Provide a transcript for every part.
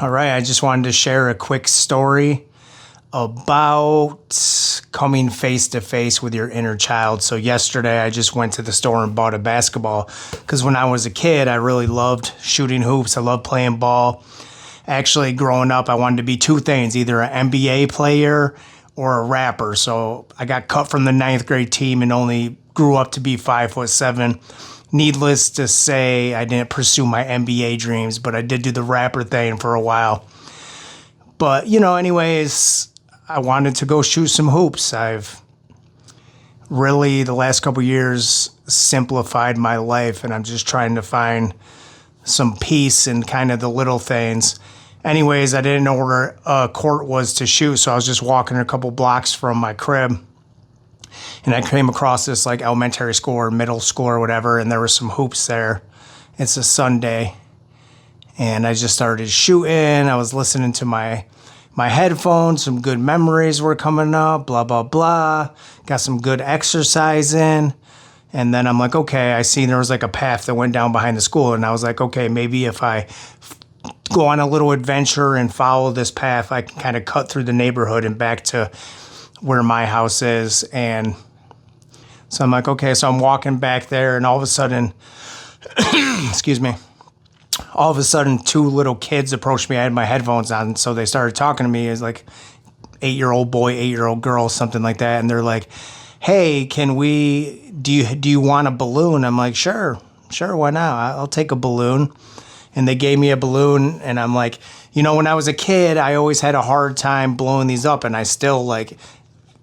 All right, I just wanted to share a quick story about coming face to face with your inner child. So yesterday I just went to the store and bought a basketball because when I was a kid, I really loved shooting hoops. I loved playing ball. Actually, growing up, I wanted to be two things, either an NBA player or a rapper. So I got cut from the ninth grade team and only grew up to be 5'7". Needless to say, I didn't pursue my NBA dreams, but I did do the rapper thing for a while. But, anyways, I wanted to go shoot some hoops. I've really, the last couple years, simplified my life, and I'm just trying to find some peace in kind of the little things. Anyways, I didn't know where a court was to shoot, so I was just walking a couple blocks from my crib. And I came across this like elementary school or middle school or whatever, and there were some hoops there. It's a Sunday. And I just started shooting. I was listening to my headphones. Some good memories were coming up, blah, blah, blah. Got some good exercise in. And then I'm like, okay, I seen there was like a path that went down behind the school. And I was like, okay, maybe if I go on a little adventure and follow this path, I can kind of cut through the neighborhood and back to where my house is. And so I'm like, okay, so I'm walking back there, and all of a sudden, excuse me, all of a sudden, two little kids approached me. I had my headphones on, so they started talking to me as like 8-year-old boy, 8-year-old girl, something like that. And they're like, hey, do you want a balloon? I'm like, sure, why not? I'll take a balloon. And they gave me a balloon, and I'm like, when I was a kid, I always had a hard time blowing these up, and I still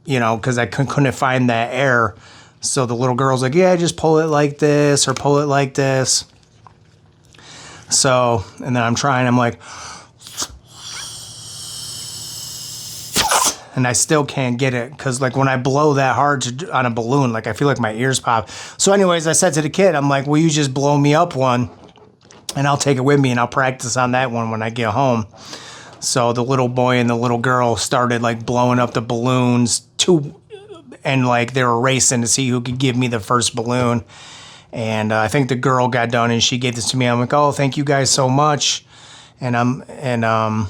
because I couldn't find that air. So the little girl's like, yeah, just pull it like this or pull it like this. So, and then I'm like, and I still can't get it because like when I blow that hard on a balloon, like I feel like my ears pop. So anyways, I said to the kid, I'm like, will you just blow me up one and I'll take it with me and I'll practice on that one when I get home. So the little boy and the little girl started like blowing up the balloons and like they were racing to see who could give me the first balloon. And I think the girl got done and she gave this to me. I'm like, oh, thank you guys so much. And I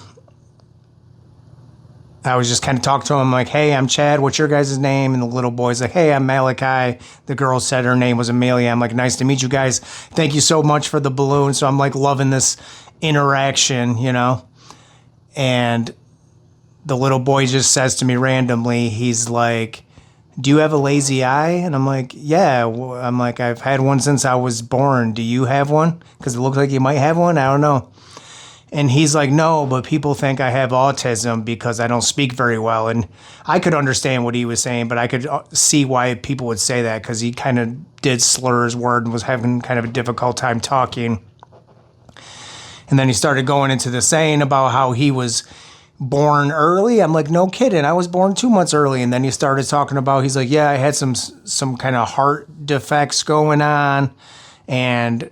was just kind of talking to him like, hey, I'm Chad. What's your guys' name? And the little boy's like, hey, I'm Malachi. The girl said her name was Amelia. I'm like, nice to meet you guys. Thank you so much for the balloon. So I'm like loving this interaction, And the little boy just says to me randomly, he's like, do you have a lazy eye? And I'm like, yeah. I'm like, I've had one since I was born. Do you have one? Because it looks like you might have one. I don't know. And he's like, no, but people think I have autism because I don't speak very well. And I could understand what he was saying, but I could see why people would say that because he kind of did slur his word and was having kind of a difficult time talking. And then he started going into the saying about how he was born early. I'm like, no kidding. I was born 2 months early. And then he started talking about, he's like, yeah, I had some kind of heart defects going on. And,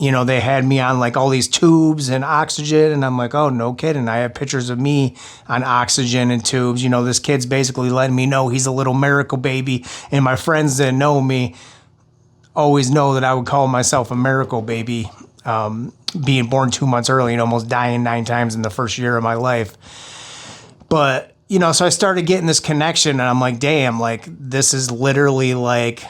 they had me on like all these tubes and oxygen. And I'm like, oh, no kidding. I have pictures of me on oxygen and tubes. This kid's basically letting me know he's a little miracle baby. And my friends that know me always know that I would call myself a miracle baby. Being born 2 months early and almost dying 9 times in the first year of my life. But, so I started getting this connection and I'm like, damn, like this is literally like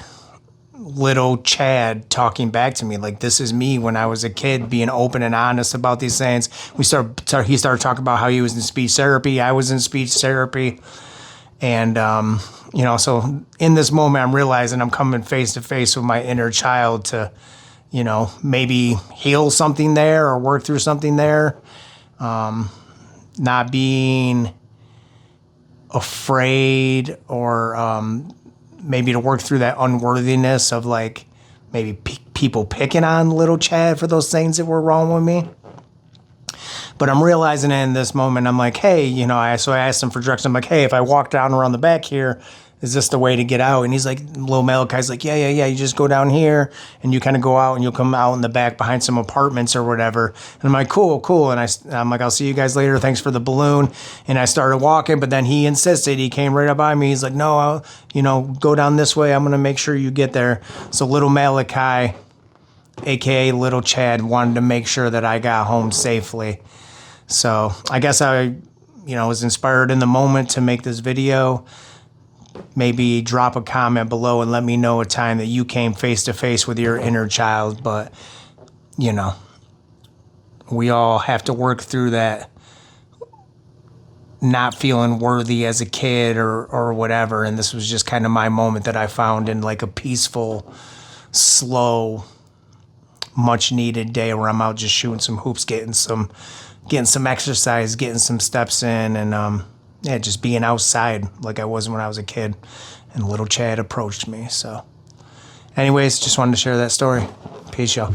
little Chad talking back to me. Like this is me when I was a kid being open and honest about these things. He started talking about how he was in speech therapy. I was in speech therapy. And, so in this moment, I'm realizing I'm coming face to face with my inner child to, maybe heal something there or work through something there. Not being afraid or maybe to work through that unworthiness of like maybe people picking on little Chad for those things that were wrong with me. But I'm realizing in this moment, I'm like, hey, so I asked him for directions. I'm like, hey, if I walk down around the back here, is this the way to get out? And he's like, little Malachi's like, yeah. You just go down here and you kind of go out and you'll come out in the back behind some apartments or whatever. And I'm like, cool. And I'm like, I'll see you guys later. Thanks for the balloon. And I started walking, but then he insisted. He came right up by me. He's like, no, go down this way. I'm going to make sure you get there. So little Malachi, AKA little Chad, wanted to make sure that I got home safely. So I guess I, was inspired in the moment to make this video. Maybe drop a comment below and let me know a time that you came face to face with your inner child. But, we all have to work through that not feeling worthy as a kid or whatever. And this was just kind of my moment that I found in like a peaceful, slow, much needed day where I'm out just shooting some hoops, getting some exercise, getting some steps in, and just being outside like I was when I was a kid. And little Chad approached me. So anyways, just wanted to share that story. Peace, y'all.